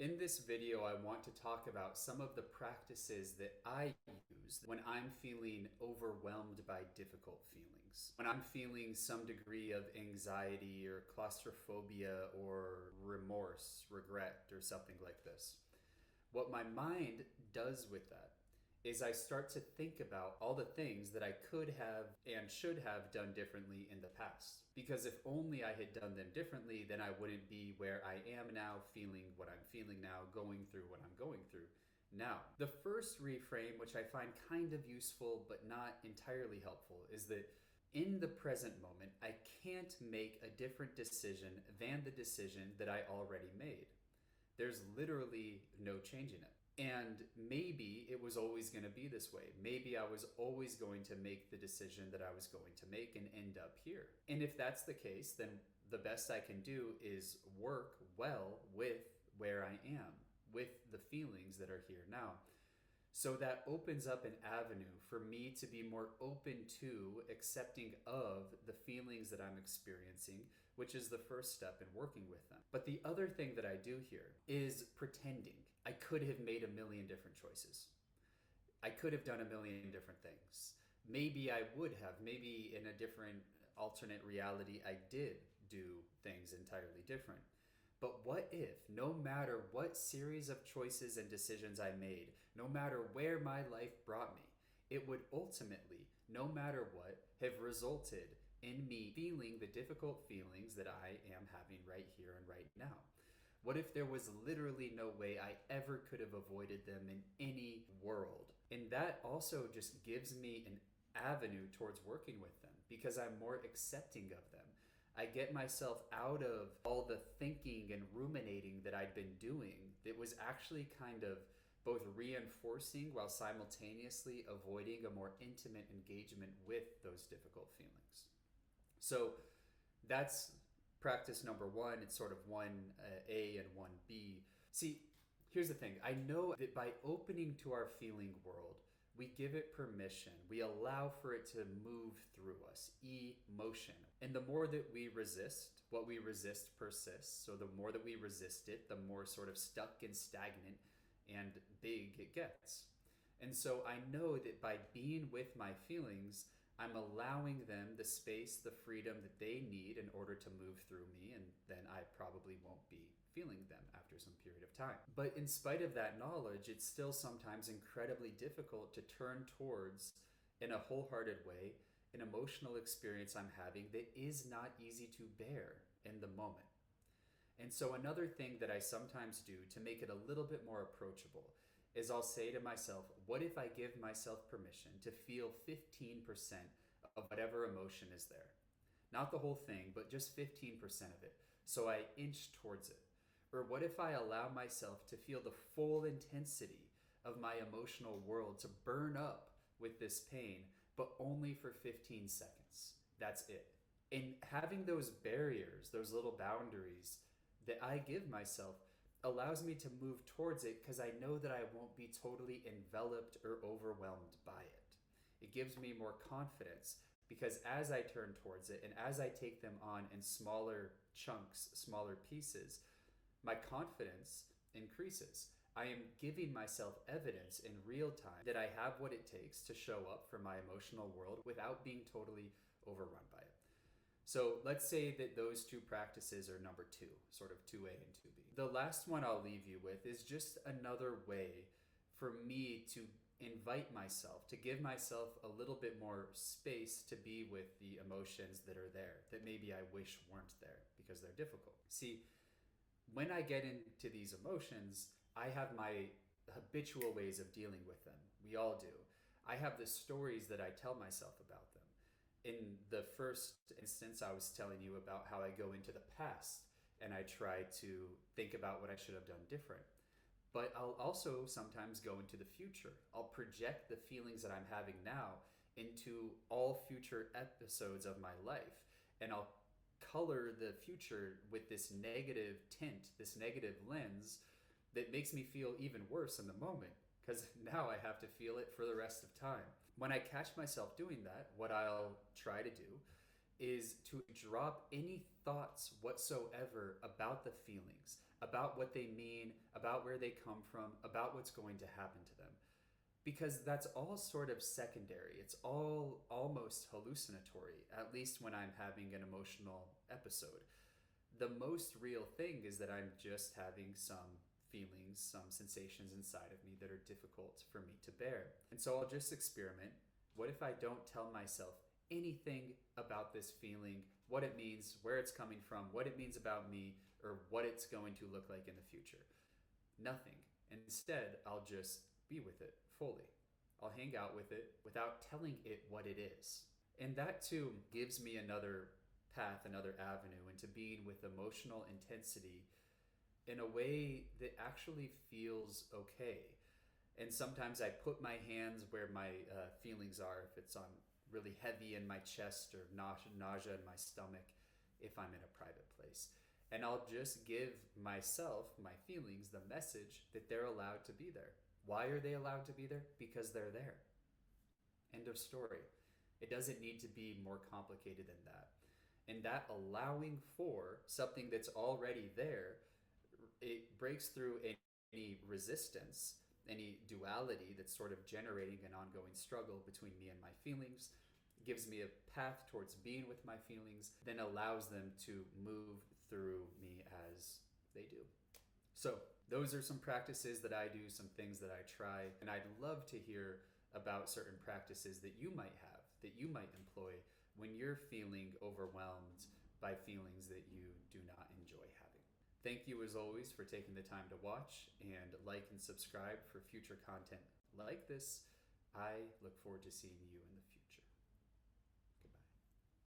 In this video, I want to talk about some of the practices that I use when I'm feeling overwhelmed by difficult feelings. When I'm feeling some degree of anxiety or claustrophobia or remorse, regret, or something like this. What my mind does with that is I start to think about all the things that I could have and should have done differently in the past. Because if only I had done them differently, then I wouldn't be where I am now, feeling what I'm feeling now, going through what I'm going through now. The first reframe, which I find kind of useful but not entirely helpful, is that in the present moment, I can't make a different decision than the decision that I already made. There's literally no changing it. And maybe it was always going to be this way. Maybe I was always going to make the decision that I was going to make and end up here. And if that's the case, then the best I can do is work well with where I am, with the feelings that are here now. So that opens up an avenue for me to be more open to accepting of the feelings that I'm experiencing, which is the first step in working with them. But the other thing that I do here is pretending. I could have made a million different choices. I could have done a million different things. Maybe I would have. Maybe in a different alternate reality, I did do things entirely different. But what if, no matter what series of choices and decisions I made, no matter where my life brought me, it would ultimately, no matter what, have resulted in me feeling the difficult feelings that I am having right here and right now? What if there was literally no way I ever could have avoided them in any world? And that also just gives me an avenue towards working with them because I'm more accepting of them. I get myself out of all the thinking and ruminating that I'd been doing that was actually kind of both reinforcing while simultaneously avoiding a more intimate engagement with those difficult feelings. So that's practice number one. It's sort of 1A and 1B. See, here's the thing. I know that by opening to our feeling world, we give it permission. We allow for it to move through us, emotion. And the more that we resist, what we resist persists. So the more that we resist it, the more sort of stuck and stagnant and big it gets. And so I know that by being with my feelings, I'm allowing them the space, the freedom that they need in order to move through me, and then I probably won't be feeling them after some period of time. But in spite of that knowledge, it's still sometimes incredibly difficult to turn towards, in a wholehearted way, an emotional experience I'm having that is not easy to bear in the moment. And so another thing that I sometimes do to make it a little bit more approachable is I'll say to myself, what if I give myself permission to feel 15% of whatever emotion is there? Not the whole thing, but just 15% of it. So I inch towards it. Or what if I allow myself to feel the full intensity of my emotional world to burn up with this pain, but only for 15 seconds? That's it. And having those barriers, those little boundaries that I give myself allows me to move towards it because I know that I won't be totally enveloped or overwhelmed by it. It gives me more confidence because as I turn towards it and as I take them on in smaller chunks, smaller pieces, my confidence increases. I am giving myself evidence in real time that I have what it takes to show up for my emotional world without being totally overrun by it. So let's say that those two practices are number two, sort of 2A and 2B. The last one I'll leave you with is just another way for me to invite myself, to give myself a little bit more space to be with the emotions that are there, that maybe I wish weren't there because they're difficult. See, when I get into these emotions, I have my habitual ways of dealing with them. We all do. I have the stories that I tell myself about them. In the first instance, I was telling you about how I go into the past and I try to think about what I should have done different. But I'll also sometimes go into the future. I'll project the feelings that I'm having now into all future episodes of my life. And I'll color the future with this negative tint, this negative lens that makes me feel even worse in the moment because now I have to feel it for the rest of time. When I catch myself doing that, what I'll try to do is to drop any thoughts whatsoever about the feelings, about what they mean, about where they come from, about what's going to happen to them. Because that's all sort of secondary. It's all almost hallucinatory, at least when I'm having an emotional episode. The most real thing is that I'm just having some feelings, some sensations inside of me that are difficult for me to bear. And so I'll just experiment. What if I don't tell myself anything about this feeling, what it means, where it's coming from, what it means about me, or what it's going to look like in the future? Nothing. Instead, I'll just be with it fully. I'll hang out with it without telling it what it is. And that too gives me another path, another avenue into being with emotional intensity in a way that actually feels okay. And sometimes I put my hands where my feelings are, if it's on really heavy in my chest or nausea in my stomach, if I'm in a private place. And I'll just give myself, my feelings, the message that they're allowed to be there. Why are they allowed to be there? Because they're there. End of story. It doesn't need to be more complicated than that. And that allowing for something that's already there, it breaks through any resistance, any duality that's sort of generating an ongoing struggle between me and my feelings, gives me a path towards being with my feelings, then allows them to move through me as they do. So those are some practices that I do, some things that I try, and I'd love to hear about certain practices that you might have, that you might employ when you're feeling overwhelmed by feelings that you do not enjoy having. Thank you as always for taking the time to watch, and like and subscribe for future content like this. I look forward to seeing you in the